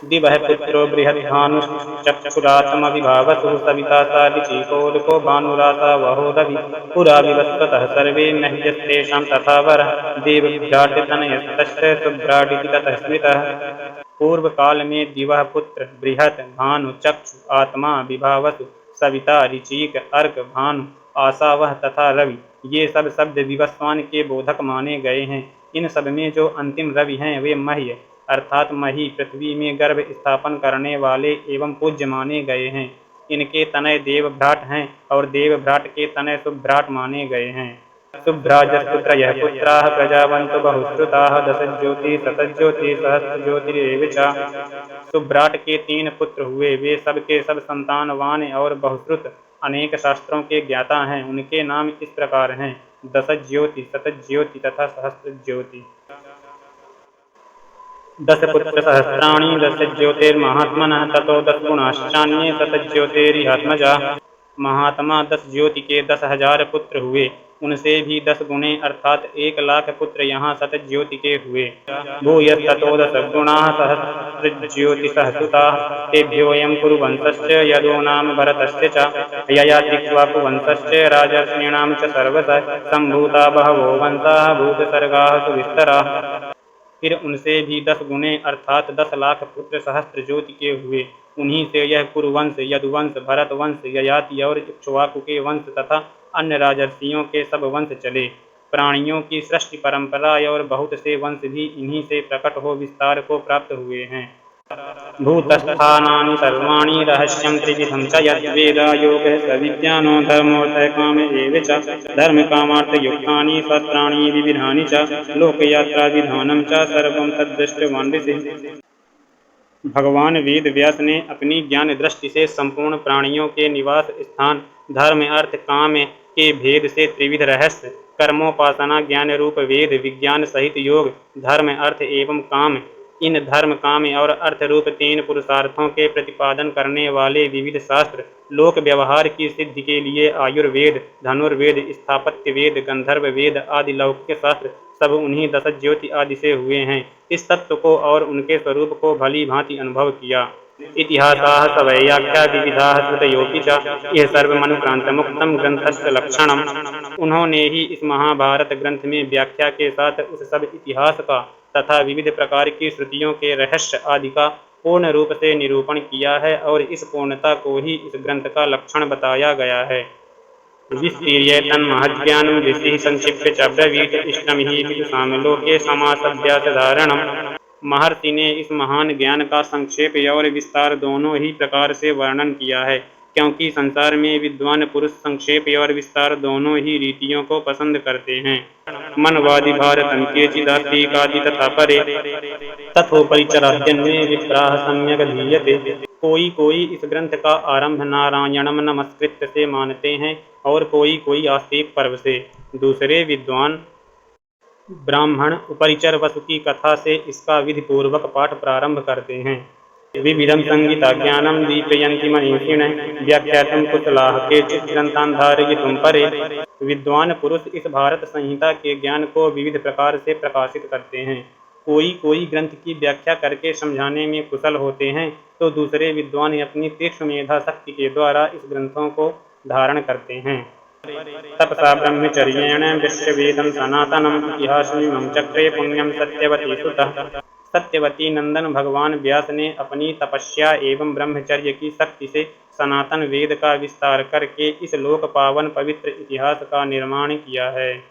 दिवः पुत्रो बृहद्भानुश्चक्षुरात्मविभावसु सविता सारिचीकोदको भानुरासा वहो रवि पुरा विवस्वतः सर्वे मह्यस्तेषां तथा वरः देवभ्राट्यतनयस्तस्य सुभ्राटिति ततः स्मृतः। पूर्व काल में दिवह पुत्र बृहत भानु चक्षु आत्मा विभावसु सविता ऋचिक अर्क भानु आशावह तथा रवि ये सब शब्द विवस्वान के बोधक माने गए हैं। इन सब में जो अंतिम रवि हैं वे मह्य अर्थात मही पृथ्वी में गर्भ स्थापन करने वाले एवं पूज्य माने गए हैं। इनके तनय देवभ्राट हैं और देवभ्राट के तनय सुभ्राट माने गए हैं। शुभ्राजस्तुत्रयः पुत्राः प्रजावन्तु बहुश्रुताः दशज्योति शतज्योति सहस्रज्योतिरेव च। सुभ्राट के 3 पुत्र हुए, वे सब के सब संतानवान और बहुश्रुत अनेक शास्त्रों के ज्ञाता हैं। उनके नाम इस प्रकार हैं: दशज्योति शतज्योति तथा सहस्रज्योति। 10 पुत्र सहस्राणि दशज्योतिर्महात्मनः ततो 10 गुणाश्चान्ये शतज्योतिरिहात्मजा। महात्मा 10 ज्योति के 10,000 पुत्र हुए, उनसे भी 10 गुणे अर्थात 1,00,000 पुत्र यहाँ शतज्योति के हुए। भूयस्ततो 10 गुणाः सहस्रज्योतिषः सुताः तेभ्योऽयं कुरुवंशश्च यदो नाम भरतस्य च ययातिक्वाकुवंशश्च राजर्षीणां च सर्वतः सम्भूता बहवो वंशाः भूतसर्गाः सुविस्तराः। फिर उनसे भी 10 गुणे अर्थात 10,00,000 पुत्र सहस्त्र ज्योति के हुए। उन्हीं से यह कुरुवंश, यदुवंश, भरतवंश, ययाति और इक्ष्वाकु के वंश तथा अन्य राजर्षियों के सब वंश चले। प्राणियों की सृष्टि परंपरा और बहुत से वंश भी इन्हीं से प्रकट हो विस्तार को प्राप्त हुए हैं। भूतस्थानानि सर्वाणि रहस्यं त्रिविधं च यद्वेदा योगः स विज्ञानो धर्मोऽर्थः काम एव च। धर्मकामार्थयुक्तानि शास्त्राणि विविधानि च लोकयात्राविधानं च सर्वं तद्दृष्टवान् ऋषिः। भगवान वेद व्यास ने अपनी ज्ञान दृष्टि से संपूर्ण प्राणियों के निवास स्थान, धर्म अर्थ काम के भेद से त्रिविध रहस्य, कर्मोपासना ज्ञान रूप वेद विज्ञान सहित योग, धर्म अर्थ एवं काम, इन धर्म काम और अर्थ रूप 3 पुरुषार्थों के प्रतिपादन करने वाले विविध शास्त्र, लोक व्यवहार की सिद्धि के लिए आयुर्वेद, धनुर्वेद, स्थापत्य वेद, गंधर्व वेद आदि लौकिक शास्त्र सब उन्हीं 10 ज्योति आदि से हुए हैं। इस तत्व को और उनके स्वरूप को भली भांति अनुभव किया। इतिहासाः सवैयाख्या विविधाः श्रुतयोऽपि च यह सर्वमनुक्रांतमुक्तं ग्रंथस्य लक्षणम्। उन्होंने ही इस महाभारत ग्रंथ में व्याख्या के साथ उस सब इतिहास का तथा विविध प्रकार की श्रुतियों के रहस्य आदि का पूर्ण रूप से निरूपण किया है और इस पूर्णता को ही इस ग्रंथ का लक्षण बताया गया है। विस्तीर्य तन्महज्ञानं ऋषिः संक्षिप्य च ब्रवीत इष्टं हि विदुषां लोके समासाभ्यासधारणम्। महर्षि ने इस महान ज्ञान का संक्षेप और विस्तार दोनों ही प्रकार से वर्णन किया है, क्योंकि संसार में विद्वान पुरुष संक्षेप और विस्तार दोनों ही रीतियों को पसंद करते हैं। मनवादि भारतं केचिदास्तिकादि तथा परे तथोपरिचराद्यन्ये विप्राः सम्यक् धीयते। कोई इस ग्रंथ का आरंभ नारायणम नमस्कृत्य से मानते हैं और कोई आस्तिक पर्व से। दूसरे विद्वान ब्राह्मण उपरिचर वसु की कथा से इसका विधि पूर्वक पाठ प्रारंभ करते हैं। विविधं संगीताज्ञानं दीपयन्ति मनीषिणः व्याख्यातुं कुशलाः केचित् ग्रन्थान् धारयितुं परे। विद्वान पुरुष इस भारत संहिता के ज्ञान को विविध प्रकार से प्रकाशित करते हैं। कोई ग्रंथ की व्याख्या करके समझाने में कुशल होते हैं, तो दूसरे विद्वान अपनी तीक्ष्ण मेधा शक्ति के द्वारा इस ग्रंथों को धारण करते हैं। तपसा ब्रह्मचर्येण विश्ववेदं सनातनम् इतिहासमिमं चक्रे पुण्यं सत्यवती सुतः। सत्यवती नंदन भगवान व्यास ने अपनी तपस्या एवं ब्रह्मचर्य की शक्ति से सनातन वेद का विस्तार करके इस लोक पावन पवित्र इतिहास का निर्माण किया है।